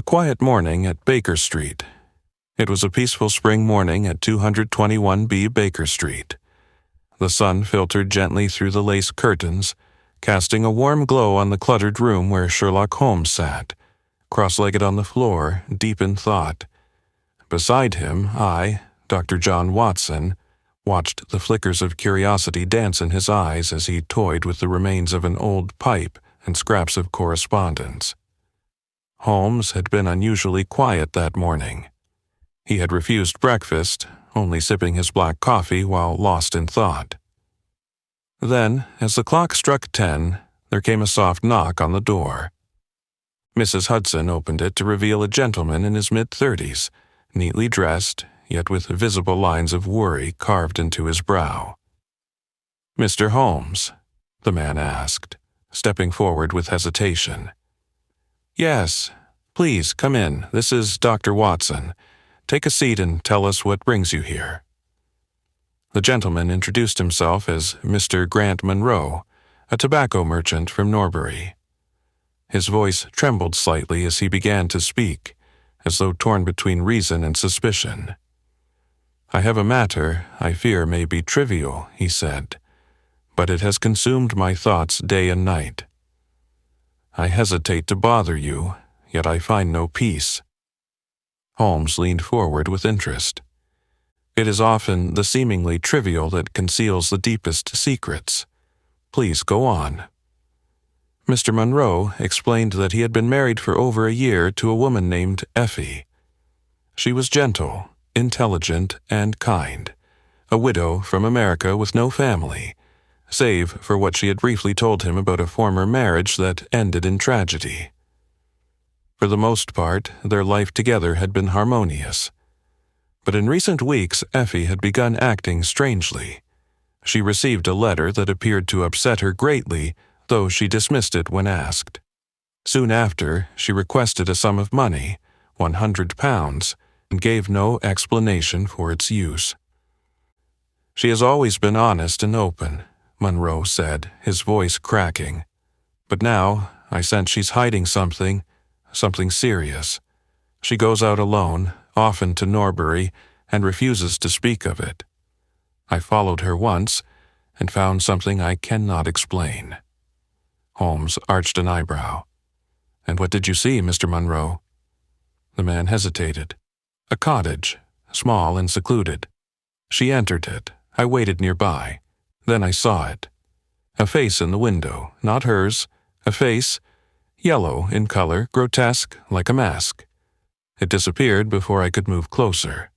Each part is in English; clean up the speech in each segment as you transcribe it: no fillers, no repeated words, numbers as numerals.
quiet morning at Baker Street. It was a peaceful spring morning at 221B Baker Street. The sun filtered gently through the lace curtains, casting a warm glow on the cluttered room where Sherlock Holmes sat, cross-legged on the floor, deep in thought. Beside him, I, Dr. John Watson, watched the flickers of curiosity dance in his eyes as he toyed with the remains of an old pipe and scraps of correspondence. Holmes had been unusually quiet that morning. He had refused breakfast, only sipping his black coffee while lost in thought. Then, as the clock struck 10, there came a soft knock on the door. Mrs. Hudson opened it to reveal a gentleman in his mid-30s, neatly dressed, yet with visible lines of worry carved into his brow. "Mr. Holmes?" the man asked, stepping forward with hesitation. "Yes, please come in. This is Dr. Watson. Take a seat and tell us what brings you here." The gentleman introduced himself as Mr. Grant Monroe, a tobacco merchant from Norbury. His voice trembled slightly as he began to speak, as though torn between reason and suspicion. "I have a matter I fear may be trivial," he said, "but it has consumed my thoughts day and night. I hesitate to bother you, yet I find no peace." Holmes leaned forward with interest. "It is often the seemingly trivial that conceals the deepest secrets. Please go on." Mr. Monroe explained that he had been married for over a year to a woman named Effie. She was gentle, intelligent, and kind, a widow from America with no family, save for what she had briefly told him about a former marriage that ended in tragedy. For the most part, their life together had been harmonious. But in recent weeks, Effie had begun acting strangely. She received a letter that appeared to upset her greatly, though she dismissed it when asked. Soon after, she requested a sum of money, £100, and gave no explanation for its use. "She has always been honest and open," Monroe said, his voice cracking. "But now, I sense she's hiding something serious. She goes out alone, often to Norbury, and refuses to speak of it. I followed her once, and found something I cannot explain." Holmes arched an eyebrow. "And what did you see, Mr. Monroe?" The man hesitated. "A cottage, small and secluded. She entered it. I waited nearby. Then I saw it. A face in the window, not hers. A face, yellow in color, grotesque, like a mask. It disappeared before I could move closer."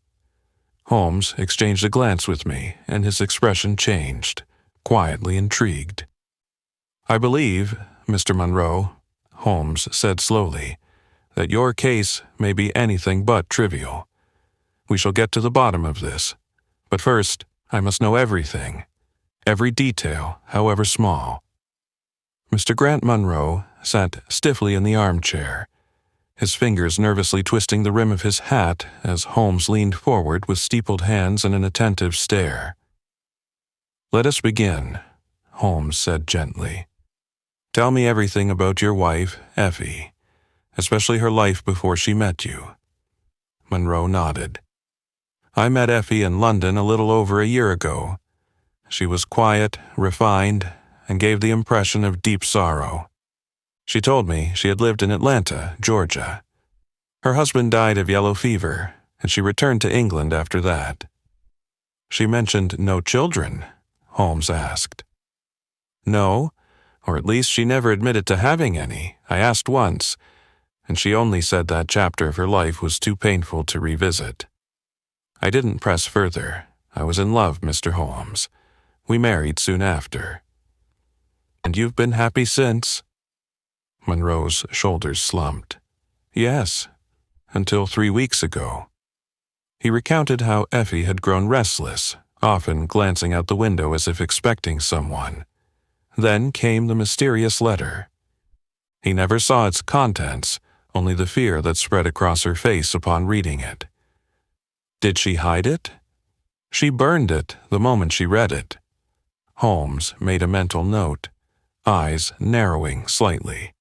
Holmes exchanged a glance with me, and his expression changed, quietly intrigued. "I believe, Mr. Monroe," Holmes said slowly, "that your case may be anything but trivial. We shall get to the bottom of this. But first, I must know everything. Every detail, however small." Mr. Grant Monroe sat stiffly in the armchair, his fingers nervously twisting the rim of his hat as Holmes leaned forward with steepled hands and an attentive stare. "Let us begin," Holmes said gently. "Tell me everything about your wife, Effie, especially her life before she met you." Monroe nodded. "I met Effie in London a little over a year ago. She was quiet, refined, and gave the impression of deep sorrow. She told me she had lived in Atlanta, Georgia. Her husband died of yellow fever, and she returned to England after that." "She mentioned no children?" Holmes asked. "No, or at least she never admitted to having any. I asked once, and she only said that chapter of her life was too painful to revisit. I didn't press further. I was in love, Mr. Holmes. We married soon after." "And you've been happy since?" Monroe's shoulders slumped. "Yes, until 3 weeks ago." He recounted how Effie had grown restless, often glancing out the window as if expecting someone. Then came the mysterious letter. He never saw its contents, only the fear that spread across her face upon reading it. Did she hide it? "She burned it the moment she read it." Holmes made a mental note, eyes narrowing slightly.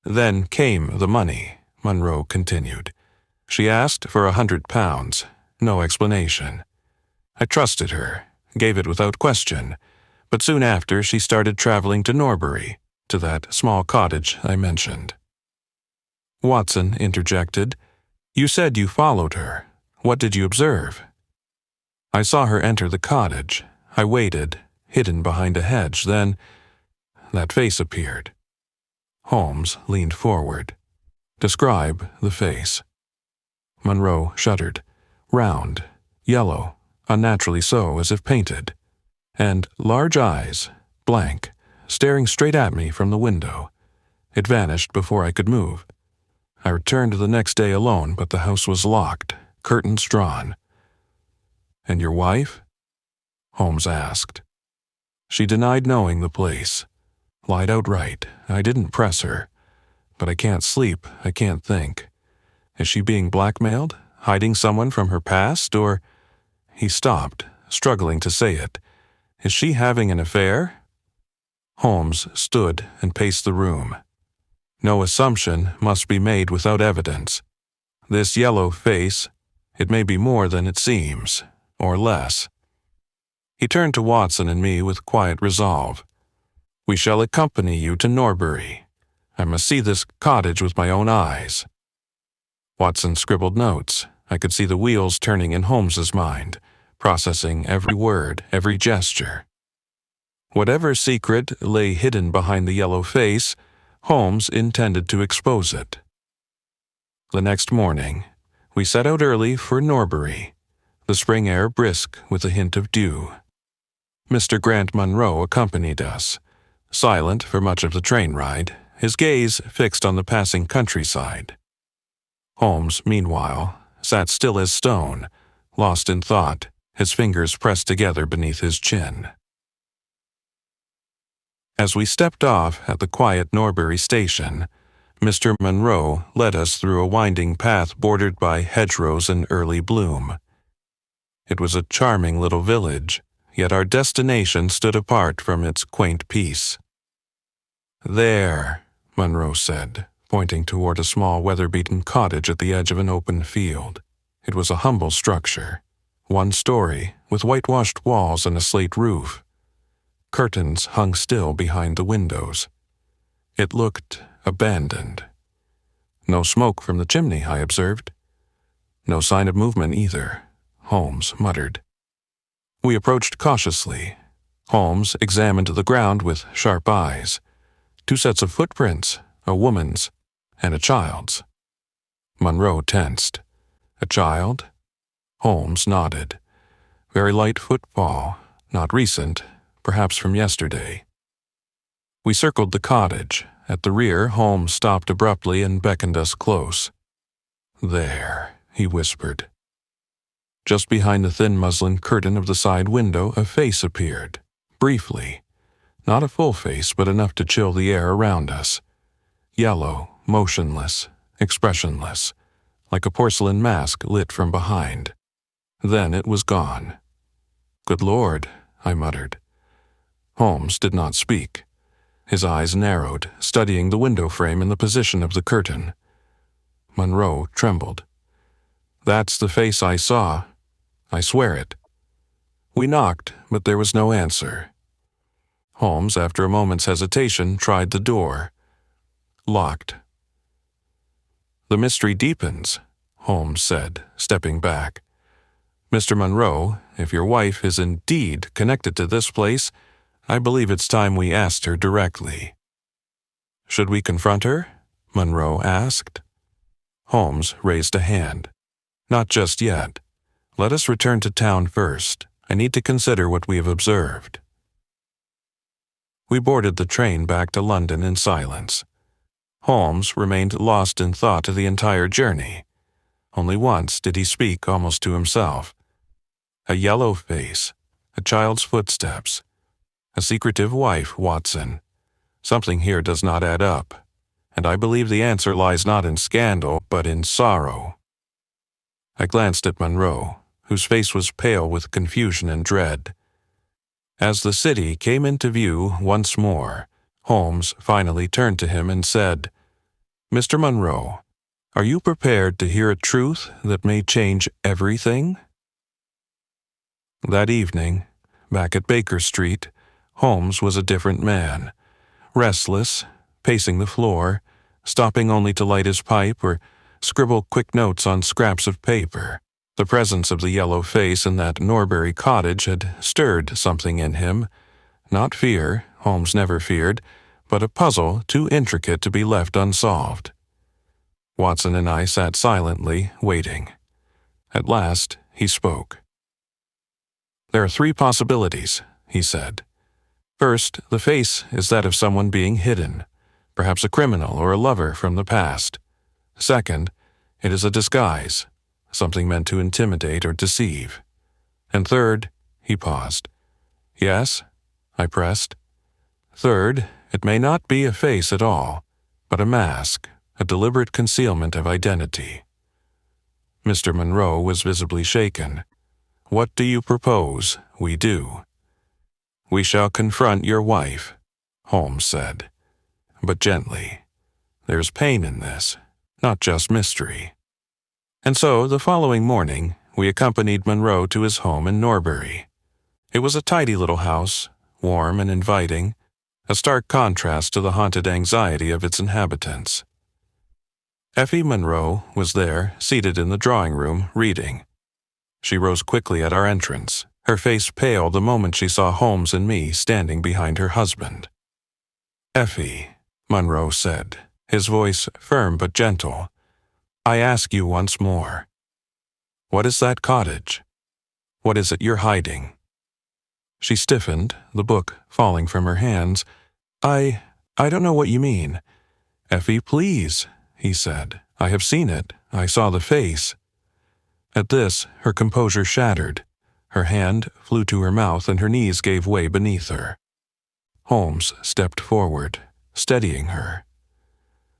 "Then came the money," Monroe continued. She asked for £100, no explanation. I trusted her, gave it without question, but soon after she started traveling to Norbury, to that small cottage I mentioned. Watson interjected, "You said you followed her. What did you observe?" "I saw her enter the cottage. I waited, hidden behind a hedge, then that face appeared." Holmes leaned forward. "Describe the face." Monroe shuddered. "Round, yellow, unnaturally so, as if painted, and large eyes, blank, staring straight at me from the window. It vanished before I could move. I returned the next day alone, but the house was locked, curtains drawn." "And your wife?" Holmes asked. "She denied knowing the place. Lied outright. I didn't press her. But I can't sleep, I can't think. Is she being blackmailed, hiding someone from her past, or—" He stopped, struggling to say it. "Is she having an affair?" Holmes stood and paced the room. "No assumption must be made without evidence. This yellow face, it may be more than it seems, or less." He turned to Watson and me with quiet resolve. "We shall accompany you to Norbury. I must see this cottage with my own eyes." Watson scribbled notes. I could see the wheels turning in Holmes's mind, processing every word, every gesture. Whatever secret lay hidden behind the yellow face, Holmes intended to expose it. The next morning, we set out early for Norbury, the spring air brisk with a hint of dew. Mr. Grant Monroe accompanied us, silent for much of the train ride, his gaze fixed on the passing countryside. Holmes, meanwhile, sat still as stone, lost in thought, his fingers pressed together beneath his chin. As we stepped off at the quiet Norbury station, Mr. Monroe led us through a winding path bordered by hedgerows in early bloom. It was a charming little village, yet our destination stood apart from its quaint peace. "There," Monroe said, pointing toward a small weather-beaten cottage at the edge of an open field. It was a humble structure, one story, with whitewashed walls and a slate roof. Curtains hung still behind the windows. It looked abandoned. "No smoke from the chimney," I observed. "No sign of movement either," Holmes muttered. We approached cautiously. Holmes examined the ground with sharp eyes. 2 sets of footprints, a woman's and a child's. Monroe tensed. "A child?" Holmes nodded. "Very light footfall, not recent, perhaps from yesterday." We circled the cottage. At the rear, Holmes stopped abruptly and beckoned us close. "There," he whispered. Just behind the thin muslin curtain of the side window, a face appeared, briefly. Not a full face, but enough to chill the air around us. Yellow, motionless, expressionless, like a porcelain mask lit from behind. Then it was gone. "Good Lord," I muttered. Holmes did not speak. His eyes narrowed, studying the window frame and the position of the curtain. Monroe trembled. "That's the face I saw. I swear it." We knocked, but there was no answer. Holmes, after a moment's hesitation, tried the door. Locked. "The mystery deepens," Holmes said, stepping back. "Mr. Monroe, if your wife is indeed connected to this place, I believe it's time we asked her directly." "Should we confront her?" Monroe asked. Holmes raised a hand. "Not just yet. Let us return to town first. I need to consider what we have observed." We boarded the train back to London in silence. Holmes remained lost in thought the entire journey. Only once did he speak almost to himself. A yellow face, a child's footsteps, a secretive wife, Watson. Something here does not add up, and I believe the answer lies not in scandal, but in sorrow. I glanced at Monroe, whose face was pale with confusion and dread. As the city came into view once more, Holmes finally turned to him and said, "Mr. Monroe, Are you prepared to hear a truth that may change everything? That evening, back at Baker Street, Holmes was a different man. Restless, pacing the floor, stopping only to light his pipe or scribble quick notes on scraps of paper. The presence of the yellow face in that Norbury cottage had stirred something in him. Not fear, Holmes never feared, but a puzzle too intricate to be left unsolved. Watson and I sat silently, waiting. At last, he spoke. "There are 3 possibilities," he said. "First, the face is that of someone being hidden, perhaps a criminal or a lover from the past. Second, it is a disguise, something meant to intimidate or deceive. And third," he paused. "Yes?" I pressed. "Third, it may not be a face at all, but a mask, a deliberate concealment of identity." Mr. Monroe was visibly shaken. "What do you propose we do?" "We shall confront your wife," Holmes said, "but gently. There's pain in this, not just mystery." And so, the following morning, we accompanied Monroe to his home in Norbury. It was a tidy little house, warm and inviting, a stark contrast to the haunted anxiety of its inhabitants. Effie Monroe was there, seated in the drawing room, reading. She rose quickly at our entrance, her face pale the moment she saw Holmes and me standing behind her husband. "Effie," Monroe said, his voice firm but gentle, "I ask you once more. What is that cottage? What is it you're hiding?" She stiffened, the book falling from her hands. I don't know what you mean." "Effie, please," he said. "I have seen it. I saw the face." At this, her composure shattered. Her hand flew to her mouth and her knees gave way beneath her. Holmes stepped forward, steadying her.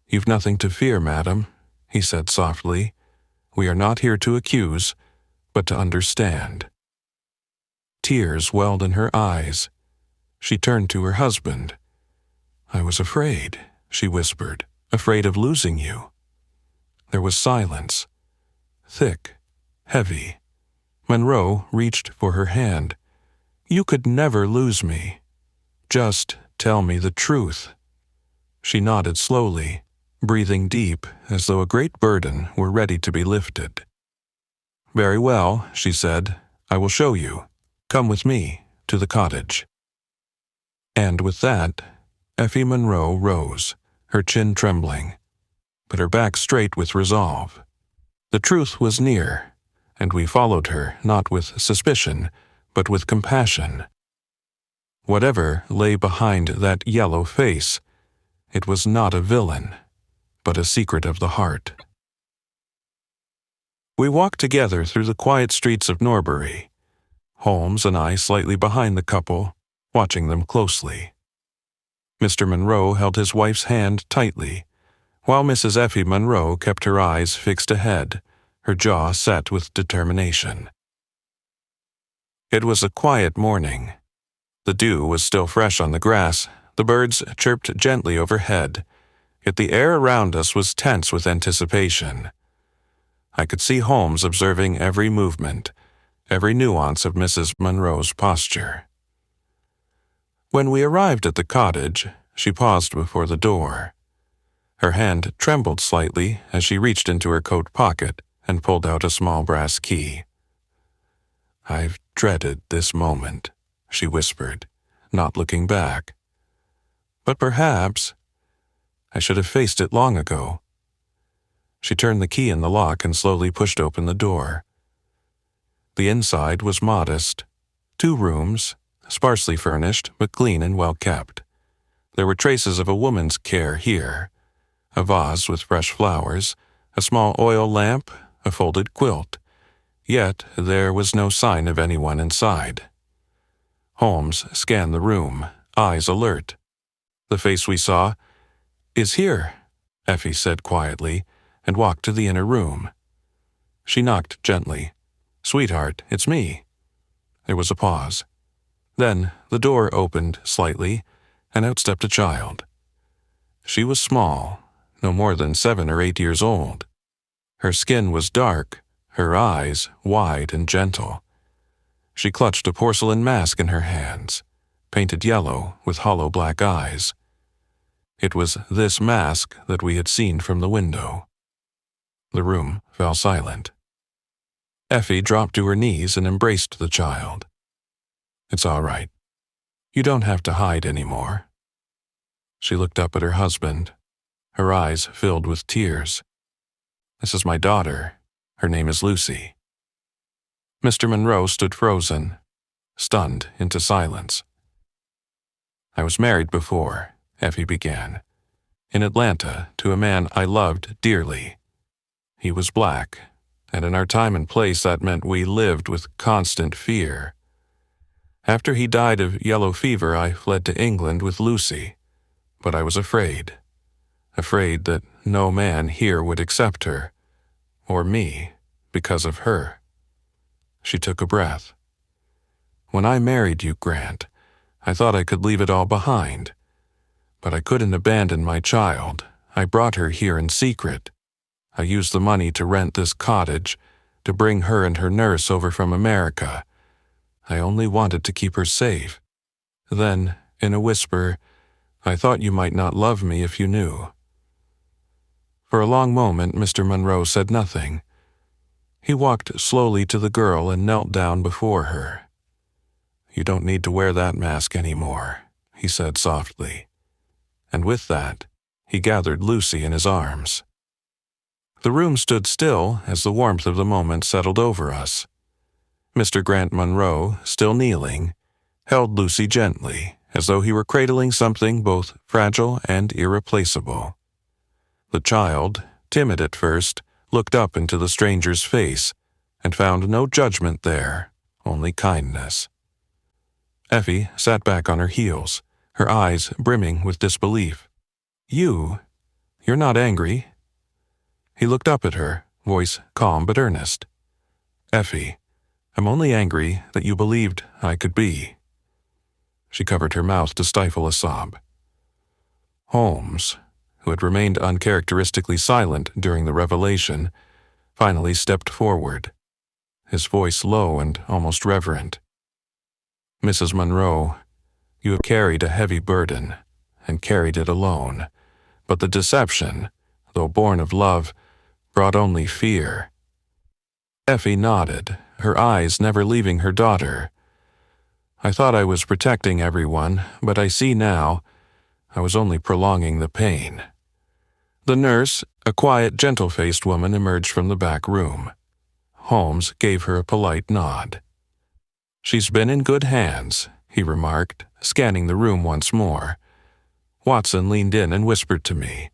"You've nothing to fear, madam," he said softly. "We are not here to accuse, but to understand." Tears welled in her eyes. She turned to her husband. "I was afraid," she whispered, "afraid of losing you." There was silence, thick, heavy. Monroe reached for her hand. "You could never lose me. Just tell me the truth." She nodded slowly, breathing deep as though a great burden were ready to be lifted. "Very well," she said. "I will show you. Come with me to the cottage." And with that, Effie Monroe rose, her chin trembling, but her back straight with resolve. The truth was near, and we followed her not with suspicion, but with compassion. Whatever lay behind that yellow face, it was not a villain, but a secret of the heart. We walked together through the quiet streets of Norbury, Holmes and I slightly behind the couple, watching them closely. Mr. Monroe held his wife's hand tightly, while Mrs. Effie Monroe kept her eyes fixed ahead, her jaw set with determination. It was a quiet morning. The dew was still fresh on the grass, the birds chirped gently overhead, yet the air around us was tense with anticipation. I could see Holmes observing every movement, every nuance of Mrs. Monroe's posture. When we arrived at the cottage, she paused before the door. Her hand trembled slightly as she reached into her coat pocket and pulled out a small brass key. "I've dreaded this moment," she whispered, not looking back. "But perhaps I should have faced it long ago." She turned the key in the lock and slowly pushed open the door. The inside was modest. 2 rooms, sparsely furnished but clean and well kept. There were traces of a woman's care here. A vase with fresh flowers, a small oil lamp, a folded quilt. Yet there was no sign of anyone inside. Holmes scanned the room, eyes alert. "The face we saw is here," Effie said quietly, and walked to the inner room. She knocked gently. "Sweetheart, it's me." There was a pause. Then the door opened slightly, and out stepped a child. She was small, no more than 7 or 8 years old. Her skin was dark, her eyes wide and gentle. She clutched a porcelain mask in her hands, painted yellow with hollow black eyes. It was this mask that we had seen from the window. The room fell silent. Effie dropped to her knees and embraced the child. "It's all right. You don't have to hide anymore." She looked up at her husband, her eyes filled with tears. "This is my daughter. Her name is Lucy." Mr. Monroe stood frozen, stunned into silence. "I was married before," Effie began, "in Atlanta to a man I loved dearly. He was black, and in our time and place that meant we lived with constant fear. After he died of yellow fever, I fled to England with Lucy, but I was afraid that no man here would accept her, or me, because of her." She took a breath. "When I married you, Grant, I thought I could leave it all behind. But I couldn't abandon my child. I brought her here in secret. I used the money to rent this cottage, to bring her and her nurse over from America. I only wanted to keep her safe. Then, in a whisper, I thought you might not love me if you knew." For a long moment, Mr. Monroe said nothing. He walked slowly to the girl and knelt down before her. "You don't need to wear that mask anymore," he said softly. And with that, he gathered Lucy in his arms. The room stood still as the warmth of the moment settled over us. Mr. Grant Monroe, still kneeling, held Lucy gently, as though he were cradling something both fragile and irreplaceable. The child, timid at first, looked up into the stranger's face and found no judgment there, only kindness. Effie sat back on her heels, her eyes brimming with disbelief. You're not angry?" He looked up at her, voice calm but earnest. "Effie, I'm only angry that you believed I could be." She covered her mouth to stifle a sob. Holmes, who had remained uncharacteristically silent during the revelation, finally stepped forward, his voice low and almost reverent. "Mrs. Monroe, you have carried a heavy burden, and carried it alone, but the deception, though born of love, brought only fear." Effie nodded, her eyes never leaving her daughter. "I thought I was protecting everyone, but I see now I was only prolonging the pain." The nurse, a quiet, gentle-faced woman, emerged from the back room. Holmes gave her a polite nod. "She's been in good hands," he remarked, scanning the room once more. Watson leaned in and whispered to me,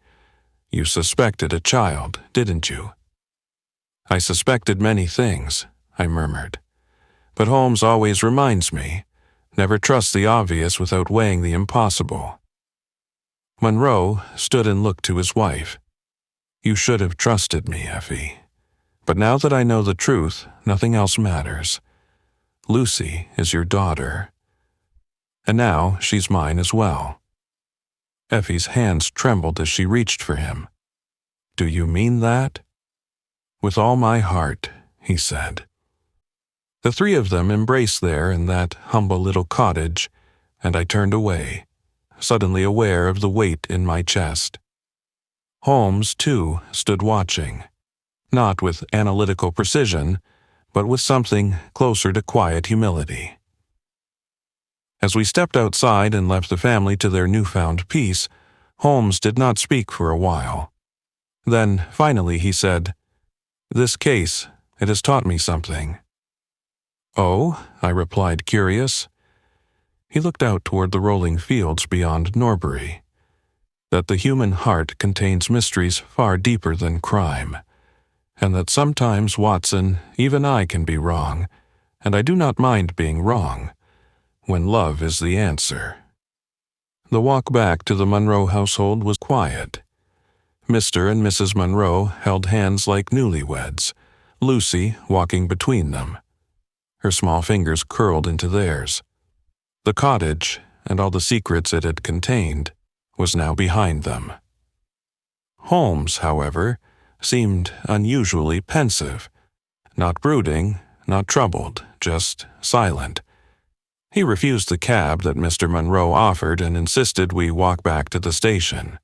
"You suspected a child, didn't you?" "I suspected many things," I murmured. "But Holmes always reminds me, never trust the obvious without weighing the impossible." Monroe stood and looked to his wife. "You should have trusted me, Effie. But now that I know the truth, nothing else matters. Lucy is your daughter. And now she's mine as well." Effie's hands trembled as she reached for him. "Do you mean that?" "With all my heart," he said. The three of them embraced there in that humble little cottage, and I turned away, suddenly aware of the weight in my chest. Holmes, too, stood watching, not with analytical precision, but with something closer to quiet humility. As we stepped outside and left the family to their newfound peace, Holmes did not speak for a while. Then, finally, he said, "This case, it has taught me something." "Oh?" I replied, curious. He looked out toward the rolling fields beyond Norbury. "That the human heart contains mysteries far deeper than crime, and that sometimes, Watson, even I can be wrong, and I do not mind being wrong, when love is the answer." The walk back to the Monroe household was quiet. Mr. and Mrs. Monroe held hands like newlyweds, Lucy walking between them. Her small fingers curled into theirs. The cottage, and all the secrets it had contained, was now behind them. Holmes, however, seemed unusually pensive. Not brooding, not troubled, just silent. He refused the cab that Mr. Monroe offered and insisted we walk back to the station.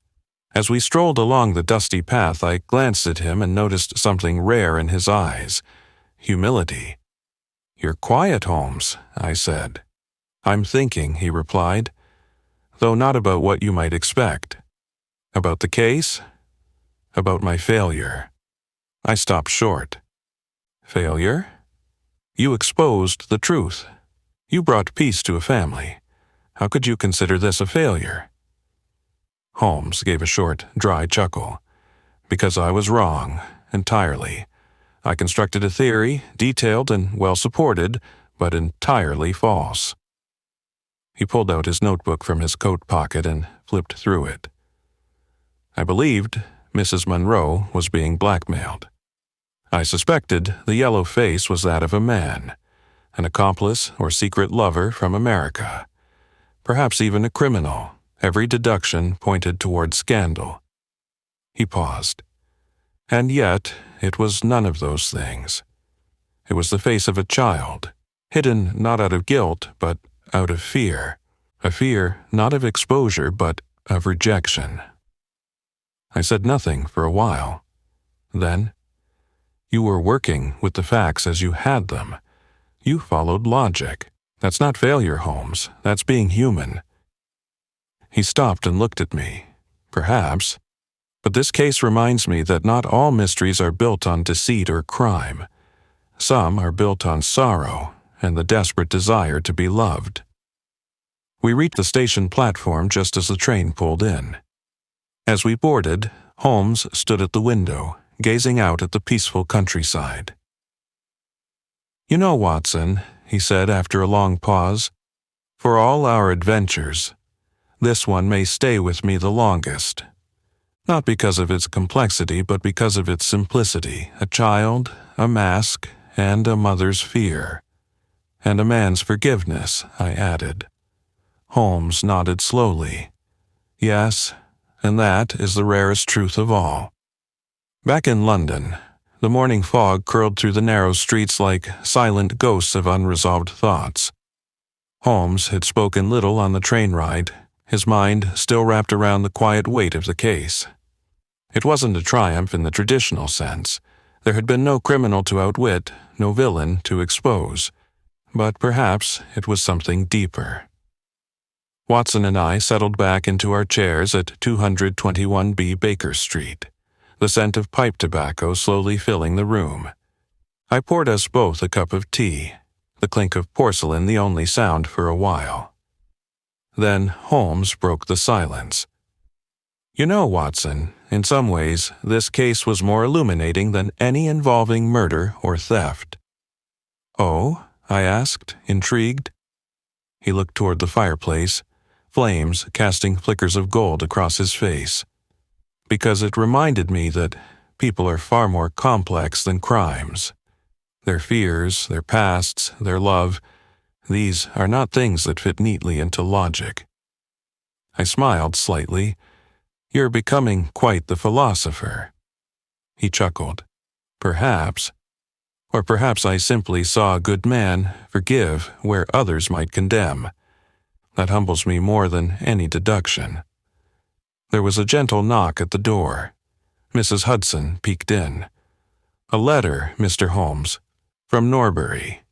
As we strolled along the dusty path, I glanced at him and noticed something rare in his eyes: humility. "You're quiet, Holmes," I said. "I'm thinking," he replied, "though not about what you might expect." "About the case?" "About my failure." I stopped short. "Failure?" "You exposed the truth. You brought peace to a family. How could you consider this a failure?" Holmes gave a short, dry chuckle. "Because I was wrong, entirely. I constructed a theory, detailed and well supported, but entirely false." He pulled out his notebook from his coat pocket and flipped through it. "I believed Mrs. Monroe was being blackmailed. I suspected the yellow face was that of a man, an accomplice or secret lover from America, perhaps even a criminal. Every deduction pointed toward scandal." He paused. "And yet, it was none of those things. It was the face of a child, hidden not out of guilt, but out of fear. A fear not of exposure, but of rejection." I said nothing for a while. Then, "You were working with the facts as you had them. You followed logic. That's not failure, Holmes. That's being human." He stopped and looked at me. "Perhaps. But this case reminds me that not all mysteries are built on deceit or crime. Some are built on sorrow and the desperate desire to be loved." We reached the station platform just as the train pulled in. As we boarded, Holmes stood at the window, gazing out at the peaceful countryside. "You know, Watson," he said after a long pause, "for all our adventures, this one may stay with me the longest. Not because of its complexity, but because of its simplicity. A child, a mask, and a mother's fear. And a man's forgiveness," I added. Holmes nodded slowly. "Yes, and that is the rarest truth of all." Back in London, the morning fog curled through the narrow streets like silent ghosts of unresolved thoughts. Holmes had spoken little on the train ride, his mind still wrapped around the quiet weight of the case. It wasn't a triumph in the traditional sense. There had been no criminal to outwit, no villain to expose. But perhaps it was something deeper. Watson and I settled back into our chairs at 221B Baker Street, the scent of pipe tobacco slowly filling the room. I poured us both a cup of tea, the clink of porcelain the only sound for a while. Then Holmes broke the silence. "You know, Watson, in some ways, this case was more illuminating than any involving murder or theft." "Oh?" I asked, intrigued. He looked toward the fireplace, flames casting flickers of gold across his face. "Because it reminded me that people are far more complex than crimes. Their fears, their pasts, their love, these are not things that fit neatly into logic." I smiled slightly. "You're becoming quite the philosopher." He chuckled. "Perhaps. Or perhaps I simply saw a good man forgive where others might condemn. That humbles me more than any deduction." There was a gentle knock at the door. Mrs. Hudson peeked in. "A letter, Mr. Holmes, from Norbury."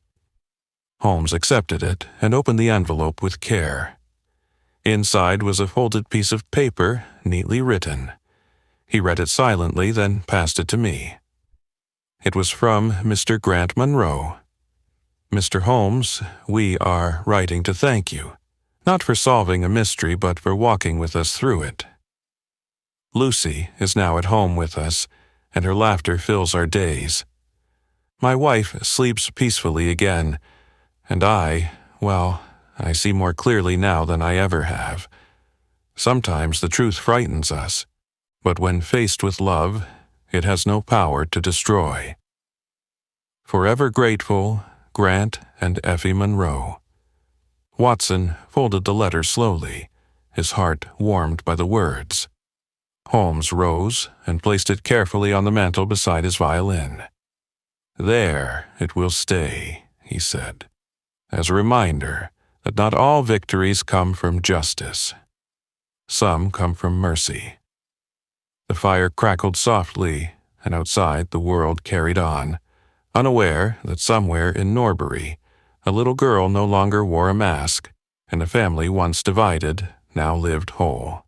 Holmes accepted it and opened the envelope with care. Inside was a folded piece of paper, neatly written. He read it silently, then passed it to me. It was from Mr. Grant Monroe. "Mr. Holmes, we are writing to thank you, not for solving a mystery, but for walking with us through it. Lucy is now at home with us, and her laughter fills our days. My wife sleeps peacefully again, and I see more clearly now than I ever have. Sometimes the truth frightens us, but when faced with love, it has no power to destroy. Forever grateful, Grant and Effie Monroe." Watson folded the letter slowly, his heart warmed by the words. Holmes rose and placed it carefully on the mantel beside his violin. "There it will stay," he said, "as a reminder that not all victories come from justice. Some come from mercy." The fire crackled softly, and outside the world carried on, unaware that somewhere in Norbury, a little girl no longer wore a mask, and a family once divided now lived whole.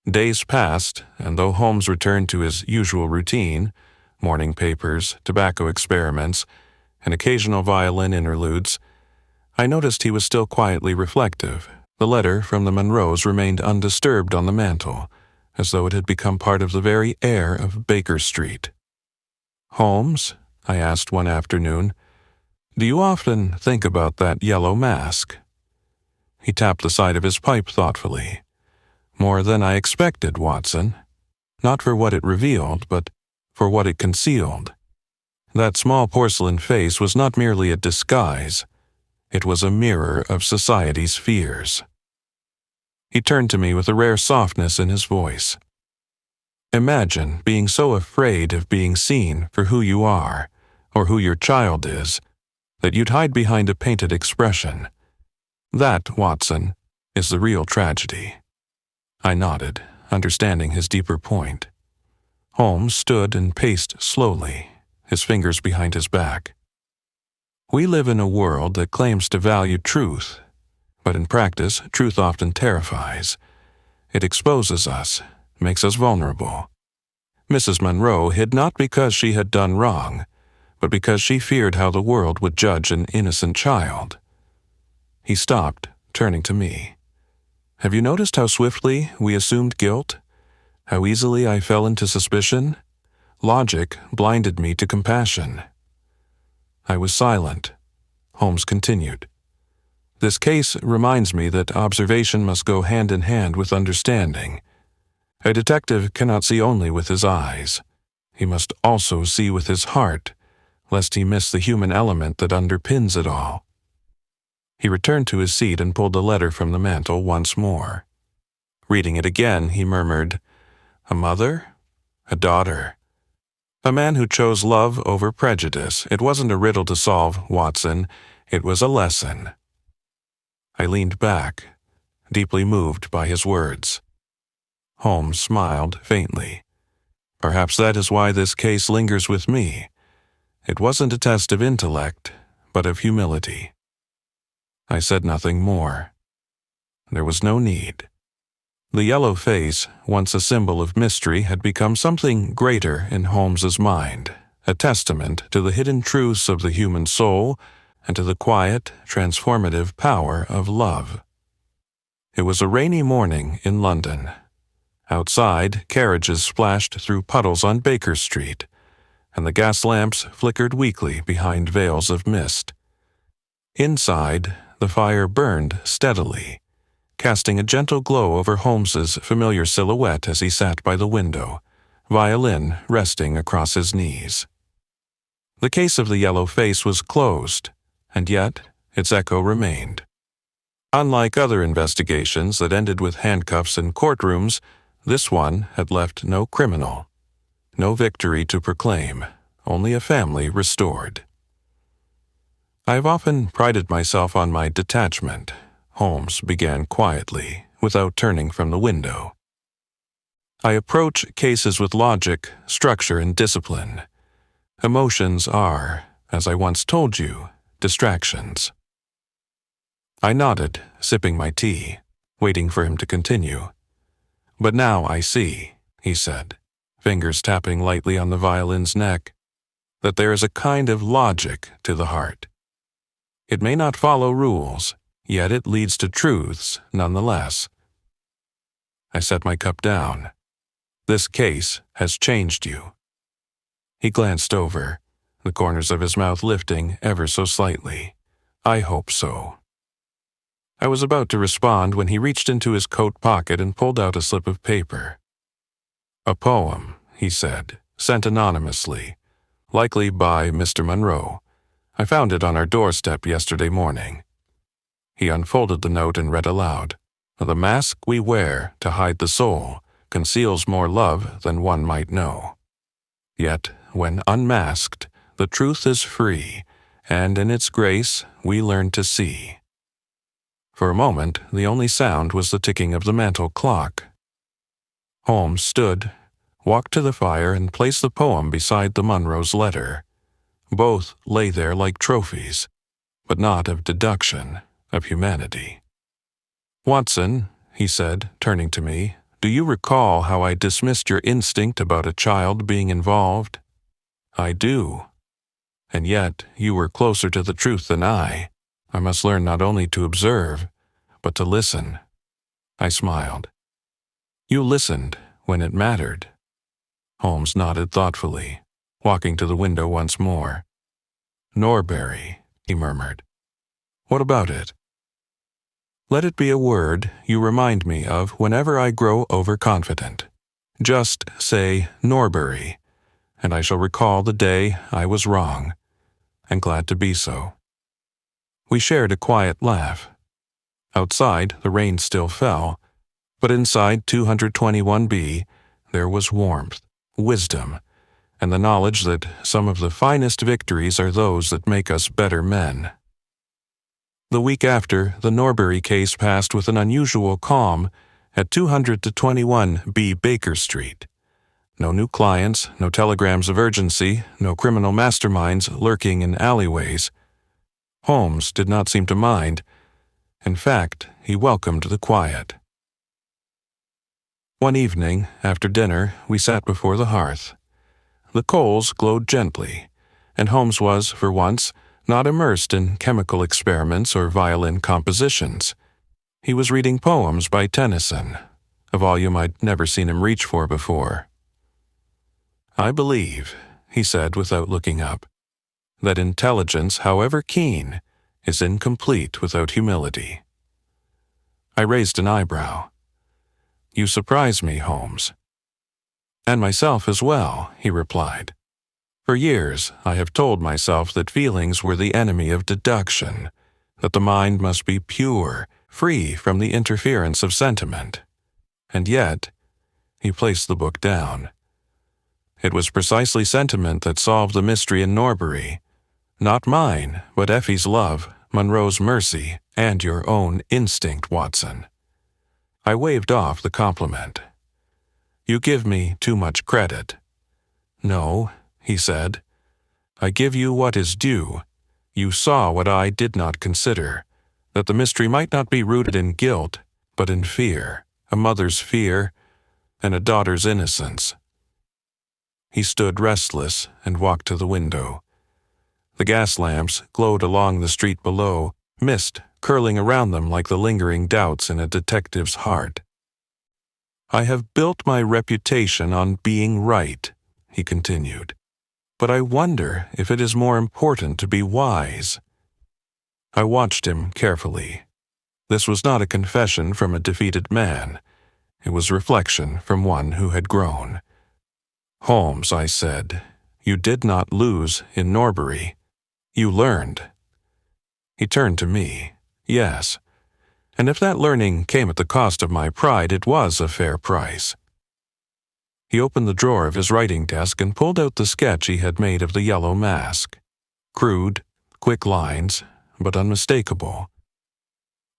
Days passed, and though Holmes returned to his usual routine, morning papers, tobacco experiments, and occasional violin interludes, I noticed he was still quietly reflective. The letter from the Munros remained undisturbed on the mantel, as though it had become part of the very air of Baker Street. "Holmes," I asked one afternoon, "do you often think about that yellow mask?" He tapped the side of his pipe thoughtfully. "More than I expected, Watson. Not for what it revealed, but for what it concealed. That small porcelain face was not merely a disguise. It was a mirror of society's fears." He turned to me with a rare softness in his voice. "Imagine being so afraid of being seen for who you are, or who your child is, that you'd hide behind a painted expression. That, Watson, is the real tragedy." I nodded, understanding his deeper point. Holmes stood and paced slowly, his fingers behind his back. "We live in a world that claims to value truth, but in practice, truth often terrifies. It exposes us, makes us vulnerable. Mrs. Munro hid not because she had done wrong, but because she feared how the world would judge an innocent child." He stopped, turning to me. "Have you noticed how swiftly we assumed guilt? How easily I fell into suspicion? Logic blinded me to compassion." I was silent. Holmes continued. "This case reminds me that observation must go hand in hand with understanding. A detective cannot see only with his eyes. He must also see with his heart, lest he miss the human element that underpins it all." He returned to his seat and pulled the letter from the mantel once more. Reading it again, he murmured, "A mother? A daughter. A man who chose love over prejudice. It wasn't a riddle to solve, Watson. It was a lesson." I leaned back, deeply moved by his words. Holmes smiled faintly. "Perhaps that is why this case lingers with me. It wasn't a test of intellect, but of humility." I said nothing more. There was no need. The yellow face, once a symbol of mystery, had become something greater in Holmes's mind, a testament to the hidden truths of the human soul and to the quiet, transformative power of love. It was a rainy morning in London. Outside, carriages splashed through puddles on Baker Street, and the gas lamps flickered weakly behind veils of mist. Inside, the fire burned steadily, casting a gentle glow over Holmes's familiar silhouette as he sat by the window, violin resting across his knees. The case of the yellow face was closed, and yet its echo remained. Unlike other investigations that ended with handcuffs in courtrooms, this one had left no criminal, no victory to proclaim, only a family restored. "I've often prided myself on my detachment," Holmes began quietly, without turning from the window. "I approach cases with logic, structure, and discipline. Emotions are, as I once told you, distractions." I nodded, sipping my tea, waiting for him to continue. "But now I see," he said, fingers tapping lightly on the violin's neck, "that there is a kind of logic to the heart. It may not follow rules, yet it leads to truths nonetheless." I set my cup down. "This case has changed you." He glanced over, the corners of his mouth lifting ever so slightly. "I hope so." I was about to respond when he reached into his coat pocket and pulled out a slip of paper. "A poem," he said, "sent anonymously, likely by Mr. Munro. I found it on our doorstep yesterday morning." He unfolded the note and read aloud, "The mask we wear to hide the soul conceals more love than one might know. Yet, when unmasked, the truth is free, and in its grace we learn to see. For a moment, the only sound was the ticking of the mantel clock. Holmes stood, walked to the fire, and placed the poem beside the Munro's letter. Both lay there like trophies, but not of deduction, of humanity. "Watson," he said, turning to me, "do you recall how I dismissed your instinct about a child being involved?" "I do. And yet you were closer to the truth than I. I must learn not only to observe, but to listen." I smiled. "You listened when it mattered." Holmes nodded thoughtfully, walking to the window once more. "Norbury," he murmured. "What about it?" "Let it be a word you remind me of whenever I grow overconfident. Just say Norbury, and I shall recall the day I was wrong, and glad to be so." We shared a quiet laugh. Outside, the rain still fell, but inside 221B, there was warmth, wisdom, and the knowledge that some of the finest victories are those that make us better men. The week after, the Norbury case passed with an unusual calm at 221B Baker Street. No new clients, no telegrams of urgency, no criminal masterminds lurking in alleyways. Holmes did not seem to mind. In fact, he welcomed the quiet. One evening, after dinner, we sat before the hearth. The coals glowed gently, and Holmes was, for once, not immersed in chemical experiments or violin compositions. He was reading poems by Tennyson, a volume I'd never seen him reach for before. "I believe," he said without looking up, "that intelligence, however keen, is incomplete without humility." I raised an eyebrow. "You surprise me, Holmes." "And myself as well," he replied. "For years I have told myself that feelings were the enemy of deduction, that the mind must be pure, free from the interference of sentiment. And yet," he placed the book down, "it was precisely sentiment that solved the mystery in Norbury. Not mine, but Effie's love, Monroe's mercy, and your own instinct, Watson." I waved off the compliment. "You give me too much credit." "No," he said. "I give you what is due. You saw what I did not consider, that the mystery might not be rooted in guilt, but in fear, a mother's fear, and a daughter's innocence." He stood restless and walked to the window. The gas lamps glowed along the street below, mist curling around them like the lingering doubts in a detective's heart. "I have built my reputation on being right," he continued, "but I wonder if it is more important to be wise." I watched him carefully. This was not a confession from a defeated man. It was reflection from one who had grown. "Holmes," I said, "you did not lose in Norbury. You learned." He turned to me. "Yes. And if that learning came at the cost of my pride, it was a fair price." He opened the drawer of his writing desk and pulled out the sketch he had made of the yellow mask. Crude, quick lines, but unmistakable.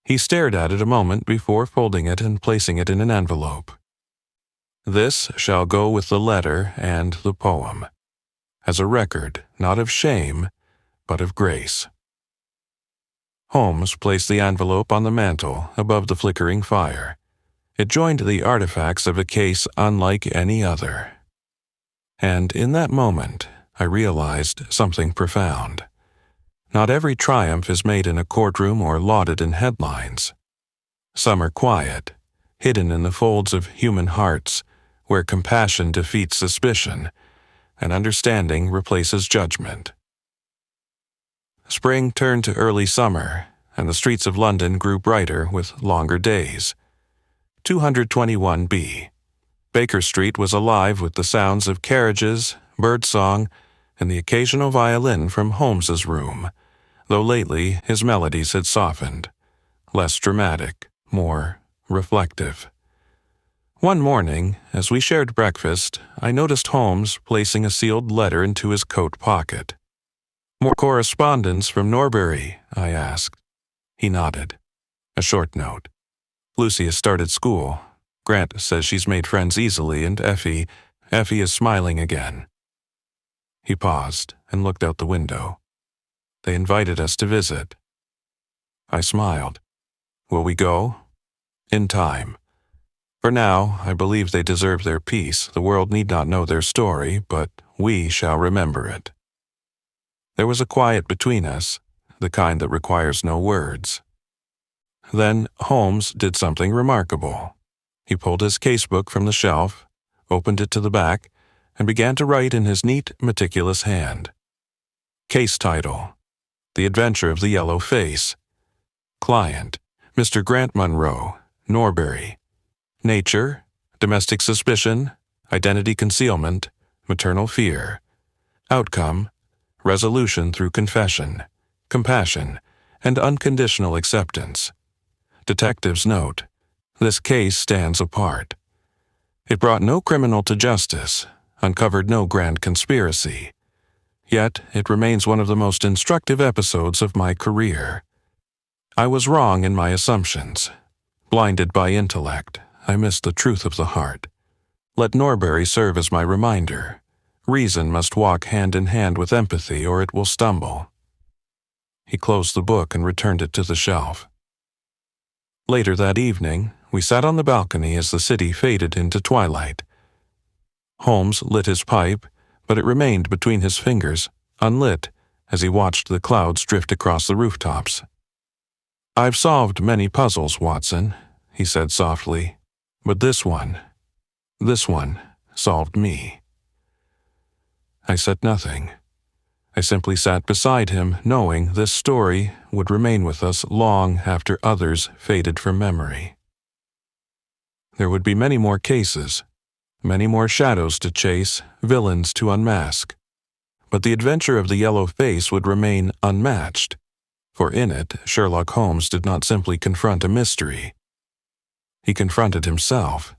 He stared at it a moment before folding it and placing it in an envelope. "This shall go with the letter and the poem, as a record not of shame, but of grace." Holmes placed the envelope on the mantel above the flickering fire. It joined the artifacts of a case unlike any other. And in that moment, I realized something profound. Not every triumph is made in a courtroom or lauded in headlines. Some are quiet, hidden in the folds of human hearts, where compassion defeats suspicion, and understanding replaces judgment. Spring turned to early summer, and the streets of London grew brighter with longer days. 221B. Baker Street was alive with the sounds of carriages, birdsong, and the occasional violin from Holmes's room, though lately his melodies had softened, less dramatic, more reflective. One morning, as we shared breakfast, I noticed Holmes placing a sealed letter into his coat pocket. "More correspondence from Norbury?" I asked. He nodded. A short note. "Lucy has started school. Grant says she's made friends easily, and Effie is smiling again." He paused and looked out the window. "They invited us to visit." I smiled. "Will we go?" "In time. For now, I believe they deserve their peace. The world need not know their story, but we shall remember it." There was a quiet between us, the kind that requires no words. Then Holmes did something remarkable. He pulled his casebook from the shelf, opened it to the back, and began to write in his neat, meticulous hand. Case title: The Adventure of the Yellow Face. Client: Mr. Grant Munro, Norbury. Nature: domestic suspicion, identity concealment, maternal fear. Outcome: resolution through confession, compassion, and unconditional acceptance. Detective's note: this case stands apart. It brought no criminal to justice, uncovered no grand conspiracy. Yet it remains one of the most instructive episodes of my career. I was wrong in my assumptions. Blinded by intellect, I missed the truth of the heart. Let Norbury serve as my reminder. Reason must walk hand in hand with empathy, or it will stumble. He closed the book and returned it to the shelf. Later that evening, we sat on the balcony as the city faded into twilight. Holmes lit his pipe, but it remained between his fingers, unlit, as he watched the clouds drift across the rooftops. "I've solved many puzzles, Watson," he said softly, "but this one solved me." I said nothing. I simply sat beside him, knowing this story would remain with us long after others faded from memory. There would be many more cases, many more shadows to chase, villains to unmask. But the adventure of the Yellow Face would remain unmatched, for in it Sherlock Holmes did not simply confront a mystery. He confronted himself,